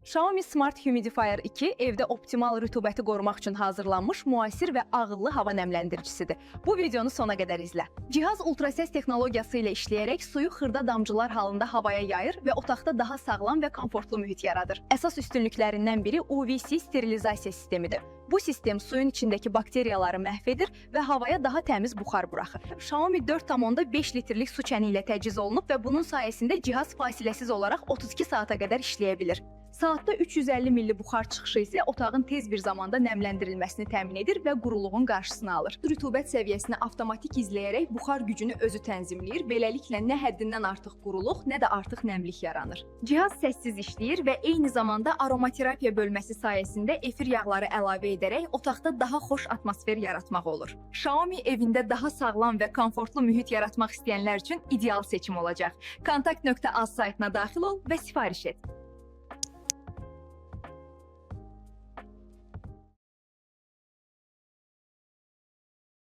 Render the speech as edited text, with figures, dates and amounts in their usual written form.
Xiaomi Smart Humidifier 2 evdə optimal rütubəti qorumaq üçün hazırlanmış müasir və ağıllı hava nəmləndiricisidir. Bu videonu sona qədər izlə. Cihaz ultrasəs texnologiyası ilə işləyərək suyu xırda damcılar halında havaya yayır və otaqda daha sağlam və komfortlu mühit yaradır. Əsas üstünlüklərindən biri UVC sterilizasiya sistemidir. Bu sistem suyun içindəki bakteriyaları məhv edir və havaya daha təmiz buxar buraxır. Xiaomi 4,5 litrlik su çəni ilə təchiz olunub və bunun sayəsində cihaz fasiləsiz olaraq 32 saata qədər işləyə bilir. Saatda 350 milli buxar çıxışı isə otağın tez bir zamanda nəmləndirilməsini təmin edir və quruluğun qarşısını alır. Rütubət səviyyəsini avtomatik izləyərək buxar gücünü özü tənzimləyir. Beləliklə nə həddindən artıq quruluq, nə də artıq nəmlik yaranır. Cihaz səssiz işləyir və eyni zamanda aromaterapiya bölməsi sayəsində efir yağları əlavə edərək otaqda daha xoş atmosfer yaratmaq olur. Xiaomi evində daha sağlam və komfortlu mühit yaratmaq istəyənlər üçün ideal seçim olacaq. Kontakt.az saytına daxil ol və sifariş et.